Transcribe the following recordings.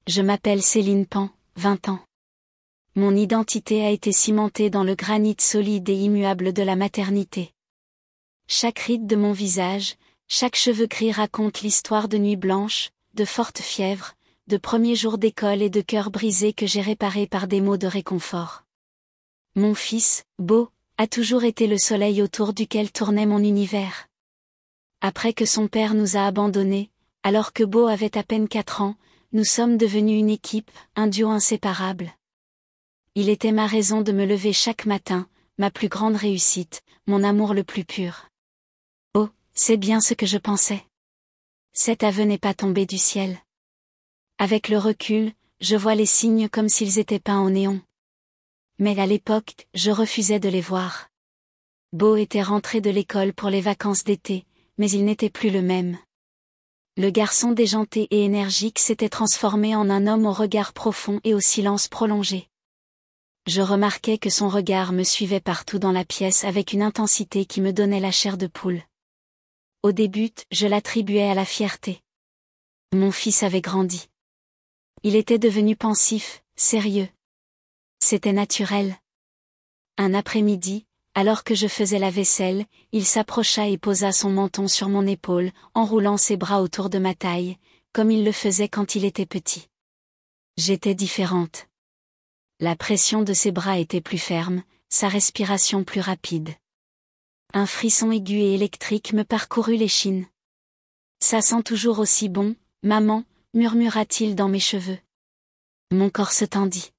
Je m'appelle Céline Pan, 20 ans. Mon identité a été cimentée dans le granit solide et immuable de la maternité. Chaque ride de mon visage, chaque cheveu gris raconte l'histoire de nuits blanches, de fortes fièvres, de premiers jours d'école et de cœurs brisés que j'ai réparés par des mots de réconfort. Mon fils, Beau, a toujours été le soleil autour duquel tournait mon univers. Après que son père nous a abandonnés, alors que Beau avait à peine 4 ans, nous sommes devenus une équipe, un duo inséparable. Il était ma raison de me lever chaque matin, ma plus grande réussite, mon amour le plus pur. Oh, c'est bien ce que je pensais. Cet aveu n'est pas tombé du ciel. Avec le recul, je vois les signes comme s'ils étaient peints en néon. Mais à l'époque, je refusais de les voir. Beau était rentré de l'école pour les vacances d'été, mais il n'était plus le même. Le garçon déjanté et énergique s'était transformé en un homme au regard profond et au silence prolongé. Je remarquais que son regard me suivait partout dans la pièce avec une intensité qui me donnait la chair de poule. Au début, je l'attribuais à la fierté. Mon fils avait grandi. Il était devenu pensif, sérieux. C'était naturel. Un après-midi, alors que je faisais la vaisselle, il s'approcha et posa son menton sur mon épaule, enroulant ses bras autour de ma taille, comme il le faisait quand il était petit. J'étais différente. La pression de ses bras était plus ferme, sa respiration plus rapide. Un frisson aigu et électrique me parcourut l'échine. Ça sent toujours aussi bon, maman, murmura-t-il dans mes cheveux. Mon corps se tendit.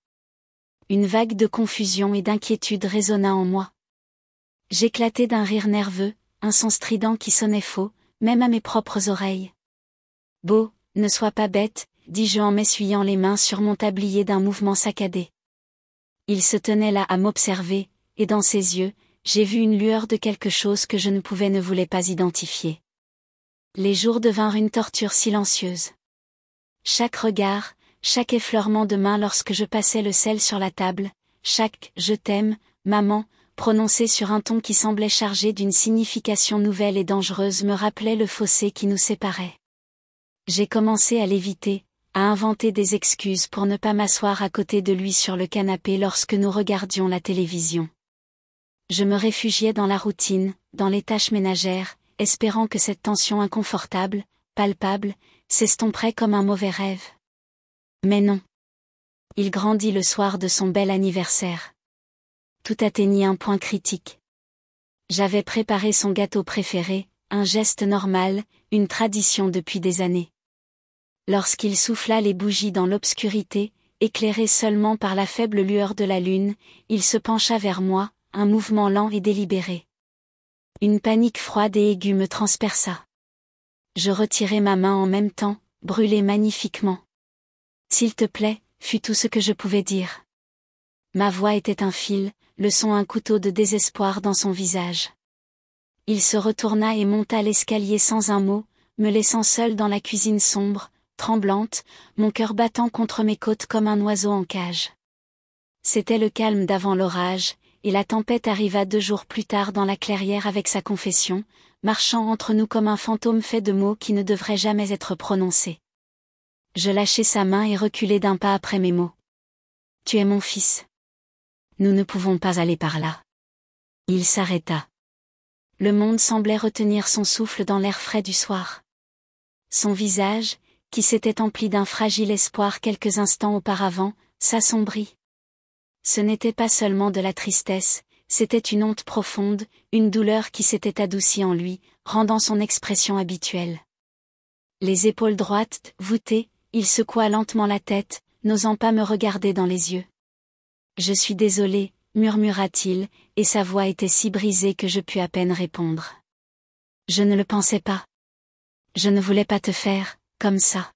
Une vague de confusion et d'inquiétude résonna en moi. J'éclatai d'un rire nerveux, un son strident qui sonnait faux, même à mes propres oreilles. Beau, ne sois pas bête, dis-je en m'essuyant les mains sur mon tablier d'un mouvement saccadé. Il se tenait là à m'observer, et dans ses yeux, j'ai vu une lueur de quelque chose que je ne voulais pas identifier. Les jours devinrent une torture silencieuse. Chaque regard, chaque effleurement de main lorsque je passais le sel sur la table, chaque « je t'aime, maman », prononcé sur un ton qui semblait chargé d'une signification nouvelle et dangereuse me rappelait le fossé qui nous séparait. J'ai commencé à l'éviter, à inventer des excuses pour ne pas m'asseoir à côté de lui sur le canapé lorsque nous regardions la télévision. Je me réfugiais dans la routine, dans les tâches ménagères, espérant que cette tension inconfortable, palpable, s'estomperait comme un mauvais rêve. Mais non. Il grandit le soir de son bel anniversaire. Tout atteignit un point critique. J'avais préparé son gâteau préféré, un geste normal, une tradition depuis des années. Lorsqu'il souffla les bougies dans l'obscurité, éclairé seulement par la faible lueur de la lune, il se pencha vers moi, un mouvement lent et délibéré. Une panique froide et aiguë me transperça. Je retirai ma main en même temps, brûlée magnifiquement. « S'il te plaît », fut tout ce que je pouvais dire. Ma voix était un fil, le son un couteau de désespoir dans son visage. Il se retourna et monta l'escalier sans un mot, me laissant seule dans la cuisine sombre, tremblante, mon cœur battant contre mes côtes comme un oiseau en cage. C'était le calme d'avant l'orage, et la tempête arriva 2 jours plus tard dans la clairière avec sa confession, marchant entre nous comme un fantôme fait de mots qui ne devraient jamais être prononcés. Je lâchai sa main et reculai d'un pas après mes mots. « Tu es mon fils. Nous ne pouvons pas aller par là. » Il s'arrêta. Le monde semblait retenir son souffle dans l'air frais du soir. Son visage, qui s'était empli d'un fragile espoir quelques instants auparavant, s'assombrit. Ce n'était pas seulement de la tristesse, c'était une honte profonde, une douleur qui s'était adoucie en lui, rendant son expression habituelle. Les épaules droites, voûtées, il secoua lentement la tête, n'osant pas me regarder dans les yeux. « Je suis désolé », murmura-t-il, et sa voix était si brisée que je pus à peine répondre. « Je ne le pensais pas. Je ne voulais pas te faire, comme ça. »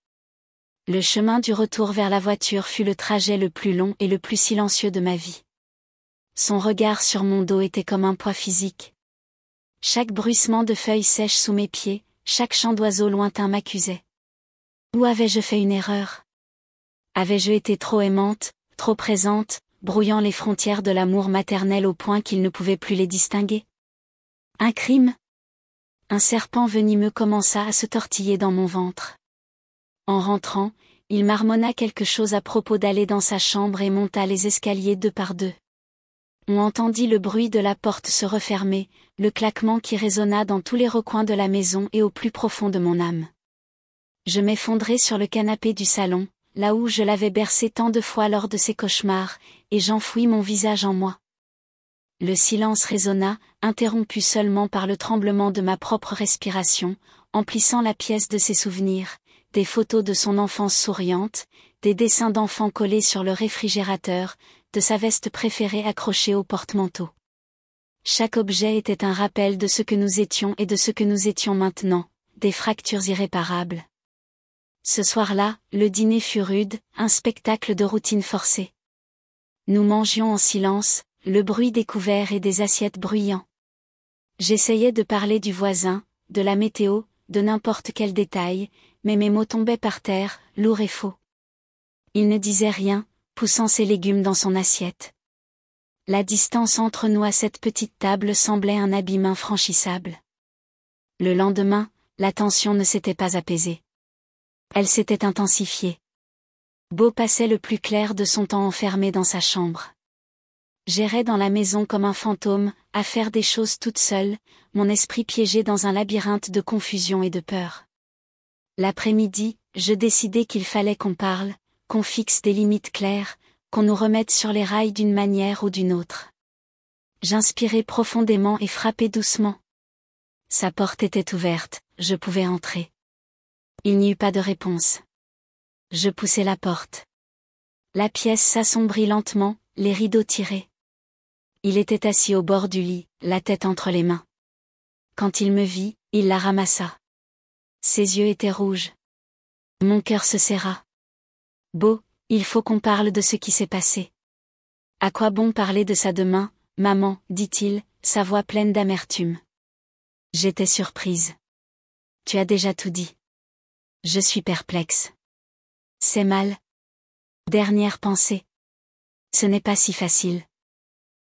Le chemin du retour vers la voiture fut le trajet le plus long et le plus silencieux de ma vie. Son regard sur mon dos était comme un poids physique. Chaque bruissement de feuilles sèches sous mes pieds, chaque chant d'oiseau lointain m'accusait. Où avais-je fait une erreur? Avais-je été trop aimante, trop présente, brouillant les frontières de l'amour maternel au point qu'il ne pouvait plus les distinguer? Un crime? Un serpent venimeux commença à se tortiller dans mon ventre. En rentrant, il marmonna quelque chose à propos d'aller dans sa chambre et monta les escaliers deux par deux. On entendit le bruit de la porte se refermer, le claquement qui résonna dans tous les recoins de la maison et au plus profond de mon âme. Je m'effondrai sur le canapé du salon, là où je l'avais bercé tant de fois lors de ses cauchemars, et j'enfouis mon visage en moi. Le silence résonna, interrompu seulement par le tremblement de ma propre respiration, emplissant la pièce de ses souvenirs, des photos de son enfance souriante, des dessins d'enfants collés sur le réfrigérateur, de sa veste préférée accrochée au porte-manteau. Chaque objet était un rappel de ce que nous étions et de ce que nous étions maintenant, des fractures irréparables. Ce soir-là, le dîner fut rude, un spectacle de routine forcée. Nous mangions en silence, le bruit des couverts et des assiettes bruyant. J'essayais de parler du voisin, de la météo, de n'importe quel détail, mais mes mots tombaient par terre, lourds et faux. Il ne disait rien, poussant ses légumes dans son assiette. La distance entre nous à cette petite table semblait un abîme infranchissable. Le lendemain, la tension ne s'était pas apaisée. Elle s'était intensifiée. Beau passait le plus clair de son temps enfermé dans sa chambre. J'errais dans la maison comme un fantôme, à faire des choses toute seule, mon esprit piégé dans un labyrinthe de confusion et de peur. L'après-midi, je décidai qu'il fallait qu'on parle, qu'on fixe des limites claires, qu'on nous remette sur les rails d'une manière ou d'une autre. J'inspirai profondément et frappai doucement. Sa porte était ouverte, je pouvais entrer. Il n'y eut pas de réponse. Je poussai la porte. La pièce s'assombrit lentement, les rideaux tirés. Il était assis au bord du lit, la tête entre les mains. Quand il me vit, il la ramassa. Ses yeux étaient rouges. Mon cœur se serra. Beau, il faut qu'on parle de ce qui s'est passé. À quoi bon parler de ça demain, maman, dit-il, sa voix pleine d'amertume. J'étais surprise. Tu as déjà tout dit. Je suis perplexe. C'est mal. Dernière pensée. Ce n'est pas si facile.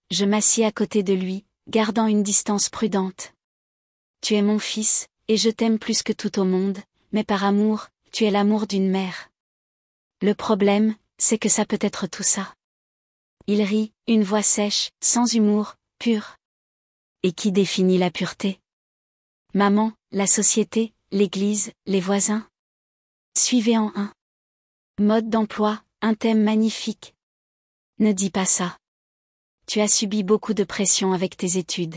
Je m'assis à côté de lui, gardant une distance prudente. Tu es mon fils, et je t'aime plus que tout au monde, mais par amour, tu es l'amour d'une mère. Le problème, c'est que ça peut être tout ça. Il rit, une voix sèche, sans humour, pure. Et qui définit la pureté? Maman, la société, l'église, les voisins. Suivez en un. Mode d'emploi, un thème magnifique. Ne dis pas ça. Tu as subi beaucoup de pression avec tes études.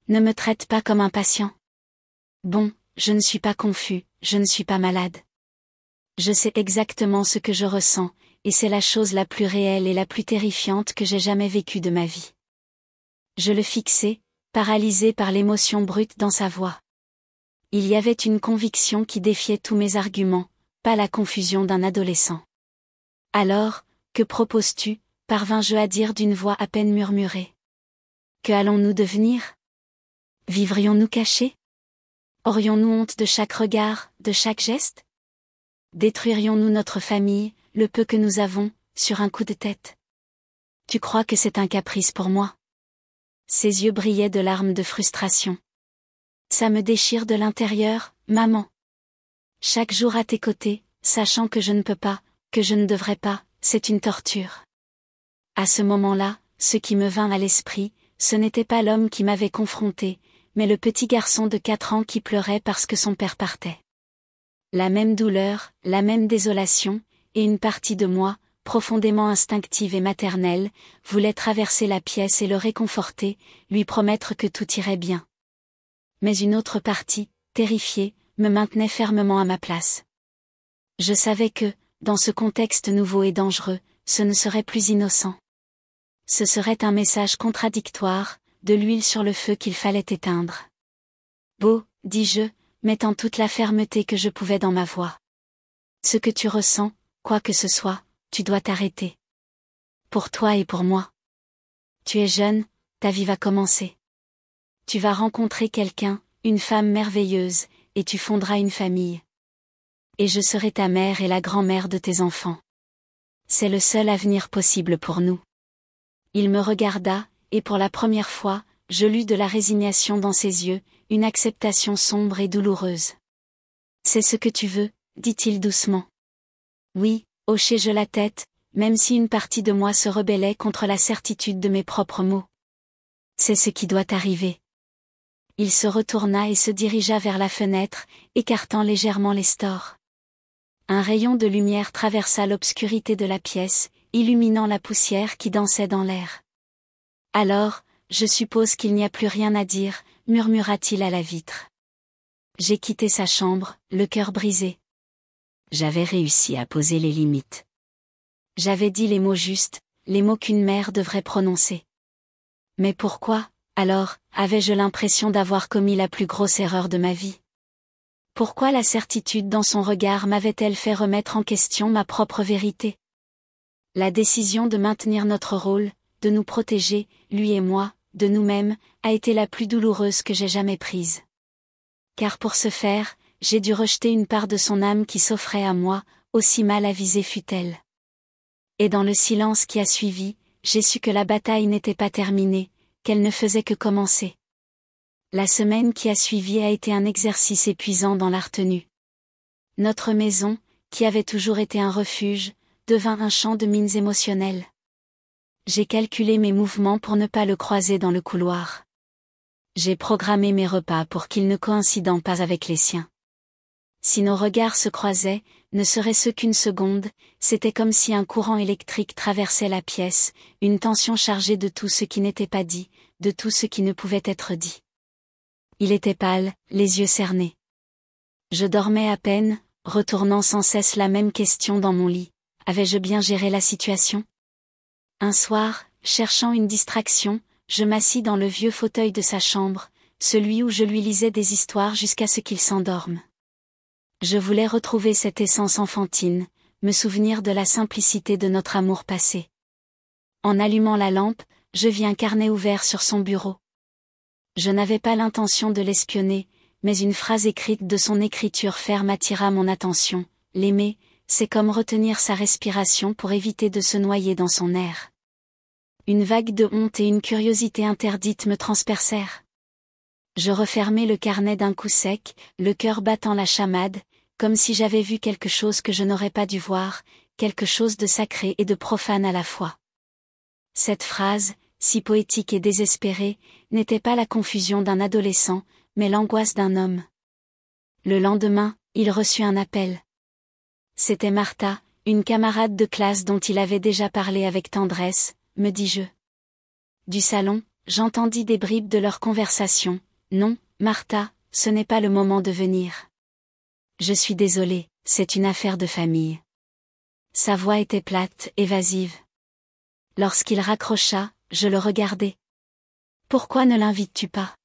Ne me traite pas comme un patient. Bon, je ne suis pas confus, je ne suis pas malade. Je sais exactement ce que je ressens, et c'est la chose la plus réelle et la plus terrifiante que j'ai jamais vécue de ma vie. Je le fixais, paralysé par l'émotion brute dans sa voix. Il y avait une conviction qui défiait tous mes arguments, pas la confusion d'un adolescent. Alors, que proposes-tu, parvins-je à dire d'une voix à peine murmurée. Que allons-nous devenir? Vivrions-nous cachés? Aurions-nous honte de chaque regard, de chaque geste? Détruirions-nous notre famille, le peu que nous avons, sur un coup de tête? Tu crois que c'est un caprice pour moi? Ses yeux brillaient de larmes de frustration. Ça me déchire de l'intérieur, maman. Chaque jour à tes côtés, sachant que je ne peux pas, que je ne devrais pas, c'est une torture. À ce moment-là, ce qui me vint à l'esprit, ce n'était pas l'homme qui m'avait confronté, mais le petit garçon de 4 ans qui pleurait parce que son père partait. La même douleur, la même désolation, et une partie de moi, profondément instinctive et maternelle, voulait traverser la pièce et le réconforter, lui promettre que tout irait bien. Mais une autre partie, terrifiée, me maintenait fermement à ma place. Je savais que, dans ce contexte nouveau et dangereux, ce ne serait plus innocent. Ce serait un message contradictoire, de l'huile sur le feu qu'il fallait éteindre. Beau, dis-je, mettant toute la fermeté que je pouvais dans ma voix. Ce que tu ressens, quoi que ce soit, tu dois t'arrêter. Pour toi et pour moi. Tu es jeune, ta vie va commencer. Tu vas rencontrer quelqu'un, une femme merveilleuse, et tu fonderas une famille. Et je serai ta mère et la grand-mère de tes enfants. C'est le seul avenir possible pour nous. Il me regarda, et pour la première fois, je lus de la résignation dans ses yeux, une acceptation sombre et douloureuse. C'est ce que tu veux, dit-il doucement. Oui, hochai-je la tête, même si une partie de moi se rebellait contre la certitude de mes propres mots. C'est ce qui doit arriver. Il se retourna et se dirigea vers la fenêtre, écartant légèrement les stores. Un rayon de lumière traversa l'obscurité de la pièce, illuminant la poussière qui dansait dans l'air. Alors, je suppose qu'il n'y a plus rien à dire, murmura-t-il à la vitre. J'ai quitté sa chambre, le cœur brisé. J'avais réussi à poser les limites. J'avais dit les mots justes, les mots qu'une mère devrait prononcer. Mais pourquoi, alors, avais-je l'impression d'avoir commis la plus grosse erreur de ma vie? Pourquoi la certitude dans son regard m'avait-elle fait remettre en question ma propre vérité? La décision de maintenir notre rôle, de nous protéger, lui et moi, de nous-mêmes, a été la plus douloureuse que j'ai jamais prise. Car pour ce faire, j'ai dû rejeter une part de son âme qui s'offrait à moi, aussi mal avisée fût-elle. Et dans le silence qui a suivi, j'ai su que la bataille n'était pas terminée, qu'elle ne faisait que commencer. La semaine qui a suivi a été un exercice épuisant dans la retenue. Notre maison, qui avait toujours été un refuge, devint un champ de mines émotionnelles. J'ai calculé mes mouvements pour ne pas le croiser dans le couloir. J'ai programmé mes repas pour qu'ils ne coïncident pas avec les siens. Si nos regards se croisaient, ne serait-ce qu'une seconde, c'était comme si un courant électrique traversait la pièce, une tension chargée de tout ce qui n'était pas dit, de tout ce qui ne pouvait être dit. Il était pâle, les yeux cernés. Je dormais à peine, retournant sans cesse la même question dans mon lit. Avais-je bien géré la situation? Un soir, cherchant une distraction, je m'assis dans le vieux fauteuil de sa chambre, celui où je lui lisais des histoires jusqu'à ce qu'il s'endorme. Je voulais retrouver cette essence enfantine, me souvenir de la simplicité de notre amour passé. En allumant la lampe, je vis un carnet ouvert sur son bureau. Je n'avais pas l'intention de l'espionner, mais une phrase écrite de son écriture ferme attira mon attention. L'aimer, c'est comme retenir sa respiration pour éviter de se noyer dans son air. Une vague de honte et une curiosité interdite me transpercèrent. Je refermai le carnet d'un coup sec, le cœur battant la chamade, comme si j'avais vu quelque chose que je n'aurais pas dû voir, quelque chose de sacré et de profane à la fois. Cette phrase, si poétique et désespérée, n'était pas la confusion d'un adolescent, mais l'angoisse d'un homme. Le lendemain, il reçut un appel. C'était Martha, une camarade de classe dont il avait déjà parlé avec tendresse, me dis-je. Du salon, j'entendis des bribes de leur conversation. Non, Martha, ce n'est pas le moment de venir. Je suis désolée, c'est une affaire de famille. Sa voix était plate, évasive. Lorsqu'il raccrocha, je le regardai. Pourquoi ne l'invites-tu pas?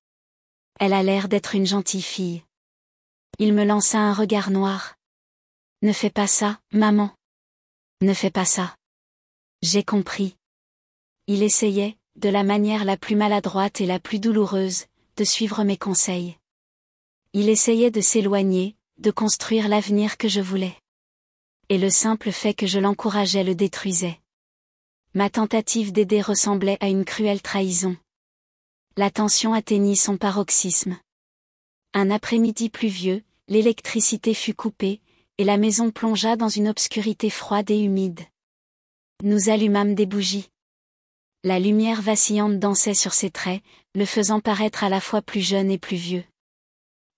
Elle a l'air d'être une gentille fille. Il me lança un regard noir. Ne fais pas ça, maman. Ne fais pas ça. J'ai compris. Il essayait, de la manière la plus maladroite et la plus douloureuse, de suivre mes conseils. Il essayait de s'éloigner, de construire l'avenir que je voulais. Et le simple fait que je l'encourageais le détruisait. Ma tentative d'aider ressemblait à une cruelle trahison. La tension atteignit son paroxysme. Un après-midi pluvieux, l'électricité fut coupée, et la maison plongea dans une obscurité froide et humide. Nous allumâmes des bougies. La lumière vacillante dansait sur ses traits, le faisant paraître à la fois plus jeune et plus vieux.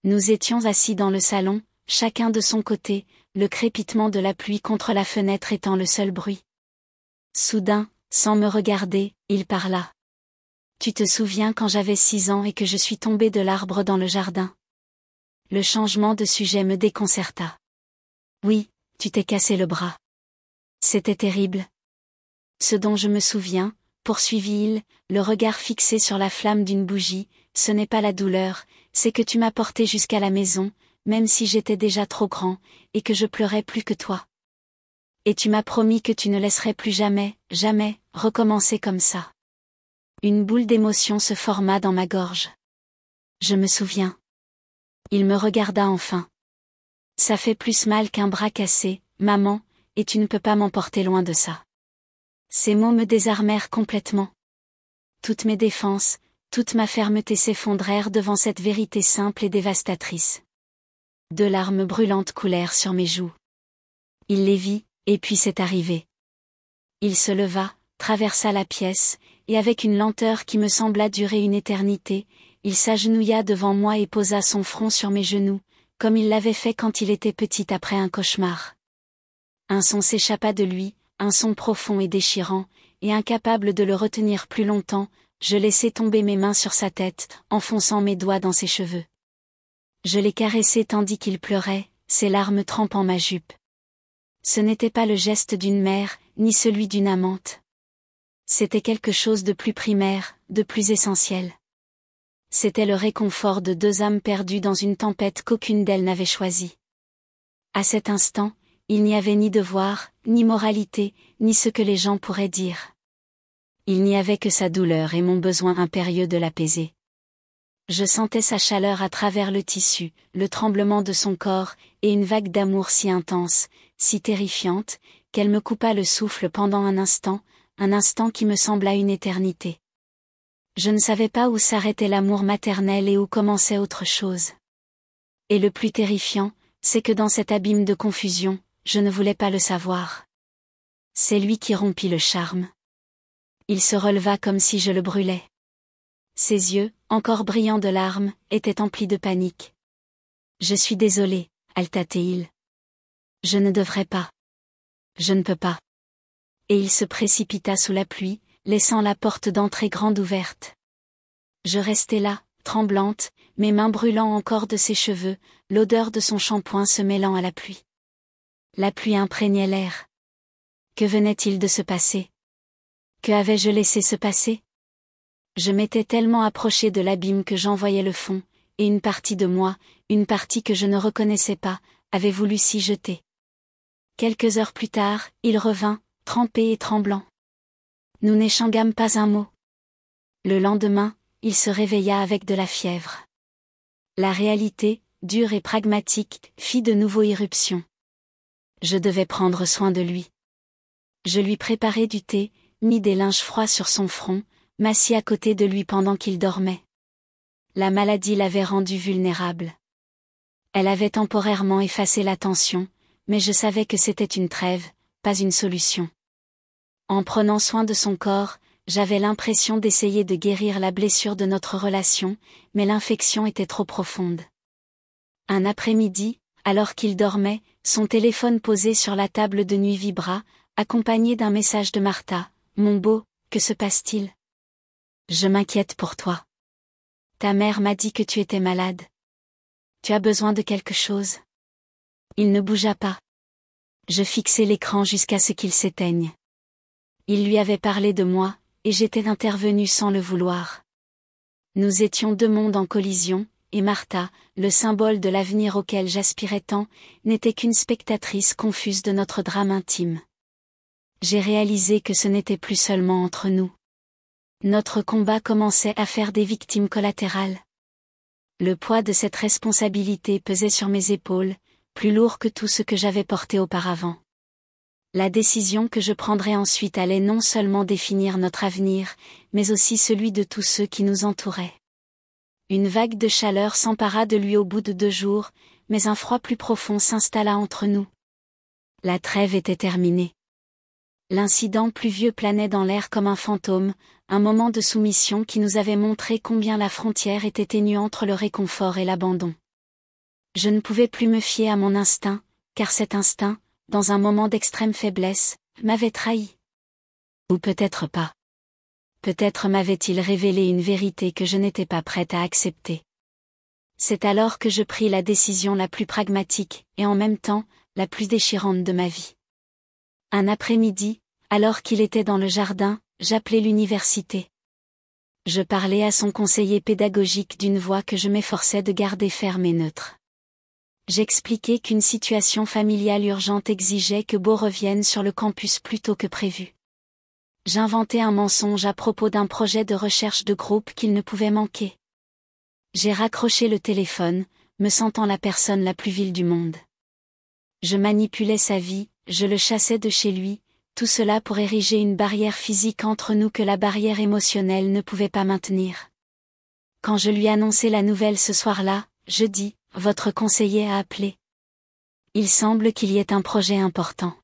Nous étions assis dans le salon, chacun de son côté, le crépitement de la pluie contre la fenêtre étant le seul bruit. Soudain, sans me regarder, il parla. Tu te souviens quand j'avais 6 ans et que je suis tombée de l'arbre dans le jardin? Le changement de sujet me déconcerta. Oui, tu t'es cassé le bras. C'était terrible. Ce dont je me souviens, poursuivit-il, le regard fixé sur la flamme d'une bougie, ce n'est pas la douleur, c'est que tu m'as porté jusqu'à la maison, même si j'étais déjà trop grand, et que je pleurais plus que toi. Et tu m'as promis que tu ne laisserais plus jamais, jamais, recommencer comme ça. Une boule d'émotion se forma dans ma gorge. Je me souviens. Il me regarda enfin. Ça fait plus mal qu'un bras cassé, maman, et tu ne peux pas m'emporter loin de ça. Ces mots me désarmèrent complètement. Toutes mes défenses, toute ma fermeté s'effondrèrent devant cette vérité simple et dévastatrice. 2 larmes brûlantes coulèrent sur mes joues. Il les vit, Et puis c'est arrivé. Il se leva, traversa la pièce, et avec une lenteur qui me sembla durer une éternité, il s'agenouilla devant moi et posa son front sur mes genoux, comme il l'avait fait quand il était petit après un cauchemar. Un son s'échappa de lui, un son profond et déchirant, et incapable de le retenir plus longtemps, je laissai tomber mes mains sur sa tête, enfonçant mes doigts dans ses cheveux. Je les caressai tandis qu'il pleurait, ses larmes trempant ma jupe. Ce n'était pas le geste d'une mère, ni celui d'une amante. C'était quelque chose de plus primaire, de plus essentiel. C'était le réconfort de deux âmes perdues dans une tempête qu'aucune d'elles n'avait choisie. À cet instant, il n'y avait ni devoir, ni moralité, ni ce que les gens pourraient dire. Il n'y avait que sa douleur et mon besoin impérieux de l'apaiser. Je sentais sa chaleur à travers le tissu, le tremblement de son corps, et une vague d'amour si intense, si terrifiante, qu'elle me coupa le souffle pendant un instant qui me sembla une éternité. Je ne savais pas où s'arrêtait l'amour maternel et où commençait autre chose. Et le plus terrifiant, c'est que dans cet abîme de confusion, je ne voulais pas le savoir. C'est lui qui rompit le charme. Il se releva comme si je le brûlais. Ses yeux, encore brillants de larmes, étaient emplis de panique. « Je suis désolé, alta-t-il. Je ne devrais pas. Je ne peux pas. » Et il se précipita sous la pluie, laissant la porte d'entrée grande ouverte. Je restai là, tremblante, mes mains brûlant encore de ses cheveux, l'odeur de son shampoing se mêlant à la pluie. La pluie imprégnait l'air. Que venait-il de se passer? Que avais-je laissé se passer? Je m'étais tellement approchée de l'abîme que j'en voyais le fond, et une partie de moi, une partie que je ne reconnaissais pas, avait voulu s'y jeter. Quelques heures plus tard, il revint, trempé et tremblant. Nous n'échangeâmes pas un mot. Le lendemain, il se réveilla avec de la fièvre. La réalité, dure et pragmatique, fit de nouveau irruption. Je devais prendre soin de lui. Je lui préparai du thé, mis des linges froids sur son front, m'assis à côté de lui pendant qu'il dormait. La maladie l'avait rendu vulnérable. Elle avait temporairement effacé la tension, mais je savais que c'était une trêve, pas une solution. En prenant soin de son corps, j'avais l'impression d'essayer de guérir la blessure de notre relation, mais l'infection était trop profonde. Un après-midi, alors qu'il dormait, son téléphone posé sur la table de nuit vibra, accompagné d'un message de Martha. « Mon beau, que se passe-t-il? Je m'inquiète pour toi. Ta mère m'a dit que tu étais malade. Tu as besoin de quelque chose? » Il ne bougea pas. Je fixai l'écran jusqu'à ce qu'il s'éteigne. Il lui avait parlé de moi, et j'étais intervenue sans le vouloir. Nous étions deux mondes en collision, et Martha, le symbole de l'avenir auquel j'aspirais tant, n'était qu'une spectatrice confuse de notre drame intime. J'ai réalisé que ce n'était plus seulement entre nous. Notre combat commençait à faire des victimes collatérales. Le poids de cette responsabilité pesait sur mes épaules, plus lourd que tout ce que j'avais porté auparavant. La décision que je prendrais ensuite allait non seulement définir notre avenir, mais aussi celui de tous ceux qui nous entouraient. Une vague de chaleur s'empara de lui au bout de 2 jours, mais un froid plus profond s'installa entre nous. La trêve était terminée. L'incident pluvieux planait dans l'air comme un fantôme, un moment de soumission qui nous avait montré combien la frontière était ténue entre le réconfort et l'abandon. Je ne pouvais plus me fier à mon instinct, car cet instinct, dans un moment d'extrême faiblesse, m'avait trahi. Ou peut-être pas. Peut-être m'avait-il révélé une vérité que je n'étais pas prête à accepter. C'est alors que je pris la décision la plus pragmatique, et en même temps, la plus déchirante de ma vie. Un après-midi, alors qu'il était dans le jardin, j'appelai l'université. Je parlais à son conseiller pédagogique d'une voix que je m'efforçais de garder ferme et neutre. J'expliquai qu'une situation familiale urgente exigeait que Beau revienne sur le campus plus tôt que prévu. J'inventai un mensonge à propos d'un projet de recherche de groupe qu'il ne pouvait manquer. J'ai raccroché le téléphone, me sentant la personne la plus vile du monde. Je manipulais sa vie, je le chassais de chez lui, tout cela pour ériger une barrière physique entre nous que la barrière émotionnelle ne pouvait pas maintenir. Quand je lui annonçai la nouvelle ce soir-là, je dis, « Votre conseiller a appelé. Il semble qu'il y ait un projet important. »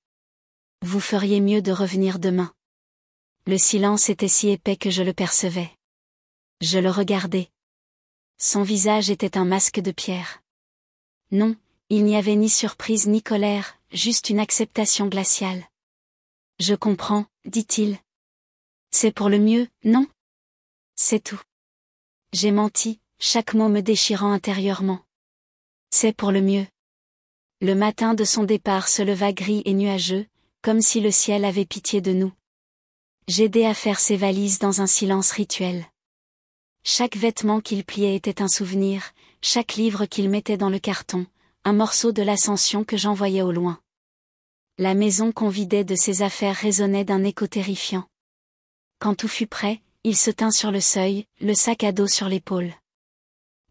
Vous feriez mieux de revenir demain. Le silence était si épais que je le percevais. Je le regardais. Son visage était un masque de pierre. Non, il n'y avait ni surprise ni colère, juste une acceptation glaciale. Je comprends, dit-il. C'est pour le mieux, non? C'est tout. J'ai menti, chaque mot me déchirant intérieurement. C'est pour le mieux. Le matin de son départ se leva gris et nuageux, comme si le ciel avait pitié de nous. J'aidai à faire ses valises dans un silence rituel. Chaque vêtement qu'il pliait était un souvenir, chaque livre qu'il mettait dans le carton, un morceau de l'ascension que j'envoyais au loin. La maison qu'on vidait de ses affaires résonnait d'un écho terrifiant. Quand tout fut prêt, il se tint sur le seuil, le sac à dos sur l'épaule.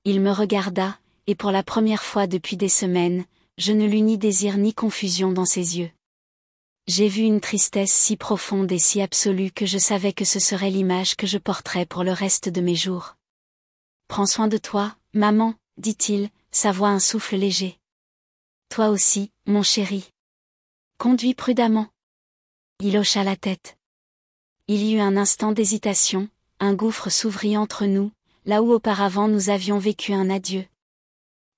Il me regarda, et pour la première fois depuis des semaines, je ne lus ni désir ni confusion dans ses yeux. J'ai vu une tristesse si profonde et si absolue que je savais que ce serait l'image que je porterais pour le reste de mes jours. « Prends soin de toi, maman, dit-il, sa voix un souffle léger. Toi aussi, mon chéri. Conduis prudemment. Il hocha la tête. Il y eut un instant d'hésitation, un gouffre s'ouvrit entre nous, là où auparavant nous avions vécu un adieu.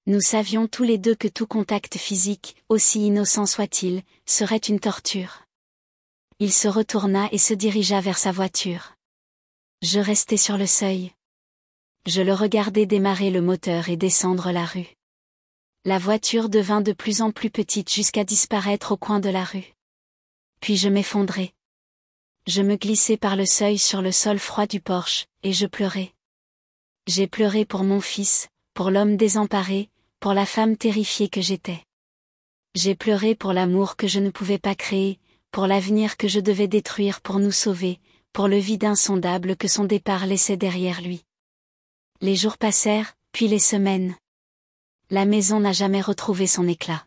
Nous savions tous les deux que tout contact physique, aussi innocent soit-il, serait une torture. Il se retourna et se dirigea vers sa voiture. Je restai sur le seuil. Je le regardai démarrer le moteur et descendre la rue. La voiture devint de plus en plus petite jusqu'à disparaître au coin de la rue. Puis je m'effondrai. Je me glissai par le seuil sur le sol froid du porche, et je pleurai. J'ai pleuré pour mon fils, pour l'homme désemparé, pour la femme terrifiée que j'étais. J'ai pleuré pour l'amour que je ne pouvais pas créer, pour l'avenir que je devais détruire pour nous sauver, pour le vide insondable que son départ laissait derrière lui. Les jours passèrent, puis les semaines. La maison n'a jamais retrouvé son éclat.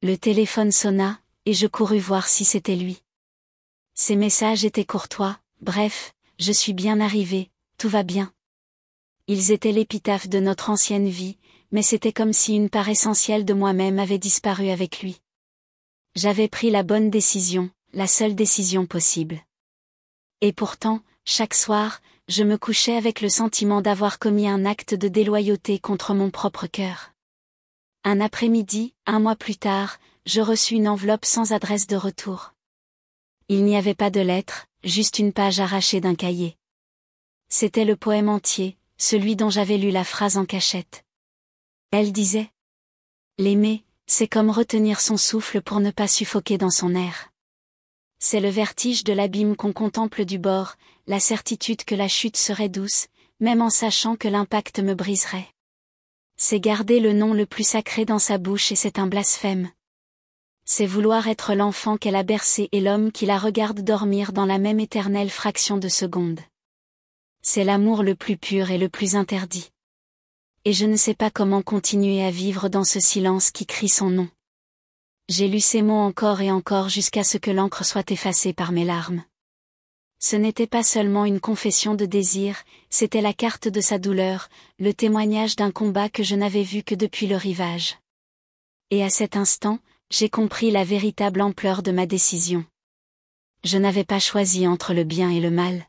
Le téléphone sonna, et je courus voir si c'était lui. Ses messages étaient courtois, bref, je suis bien arrivé, tout va bien. Ils étaient l'épitaphe de notre ancienne vie, mais c'était comme si une part essentielle de moi-même avait disparu avec lui. J'avais pris la bonne décision, la seule décision possible. Et pourtant, chaque soir, je me couchais avec le sentiment d'avoir commis un acte de déloyauté contre mon propre cœur. Un après-midi, 1 mois plus tard, je reçus une enveloppe sans adresse de retour. Il n'y avait pas de lettre, juste une page arrachée d'un cahier. C'était le poème entier, celui dont j'avais lu la phrase en cachette. Elle disait: l'aimer, c'est comme retenir son souffle pour ne pas suffoquer dans son air. C'est le vertige de l'abîme qu'on contemple du bord, la certitude que la chute serait douce, même en sachant que l'impact me briserait. C'est garder le nom le plus sacré dans sa bouche et c'est un blasphème. C'est vouloir être l'enfant qu'elle a bercé et l'homme qui la regarde dormir dans la même éternelle fraction de seconde. C'est l'amour le plus pur et le plus interdit. Et je ne sais pas comment continuer à vivre dans ce silence qui crie son nom. J'ai lu ces mots encore et encore jusqu'à ce que l'encre soit effacée par mes larmes. Ce n'était pas seulement une confession de désir, c'était la carte de sa douleur, le témoignage d'un combat que je n'avais vu que depuis le rivage. Et à cet instant, j'ai compris la véritable ampleur de ma décision. Je n'avais pas choisi entre le bien et le mal.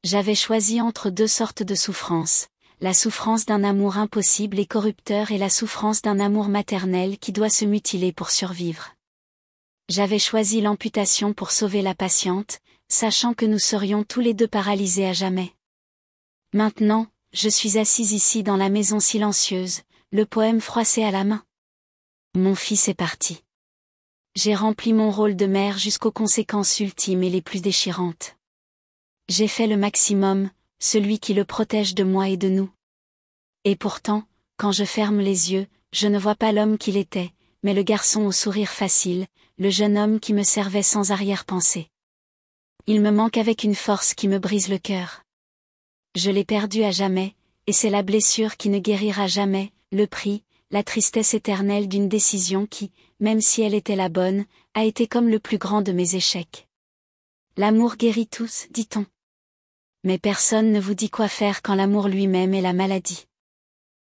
J'avais choisi entre deux sortes de souffrances, la souffrance d'un amour impossible et corrupteur et la souffrance d'un amour maternel qui doit se mutiler pour survivre. J'avais choisi l'amputation pour sauver la patiente, sachant que nous serions tous les deux paralysés à jamais. Maintenant, je suis assise ici dans la maison silencieuse, le poème froissé à la main. Mon fils est parti. J'ai rempli mon rôle de mère jusqu'aux conséquences ultimes et les plus déchirantes. J'ai fait le maximum, celui qui le protège de moi et de nous. Et pourtant, quand je ferme les yeux, je ne vois pas l'homme qu'il était, mais le garçon au sourire facile, le jeune homme qui me servait sans arrière-pensée. Il me manque avec une force qui me brise le cœur. Je l'ai perdu à jamais, et c'est la blessure qui ne guérira jamais, le prix, la tristesse éternelle d'une décision qui, même si elle était la bonne, a été comme le plus grand de mes échecs. L'amour guérit tous, dit-on. Mais personne ne vous dit quoi faire quand l'amour lui-même est la maladie.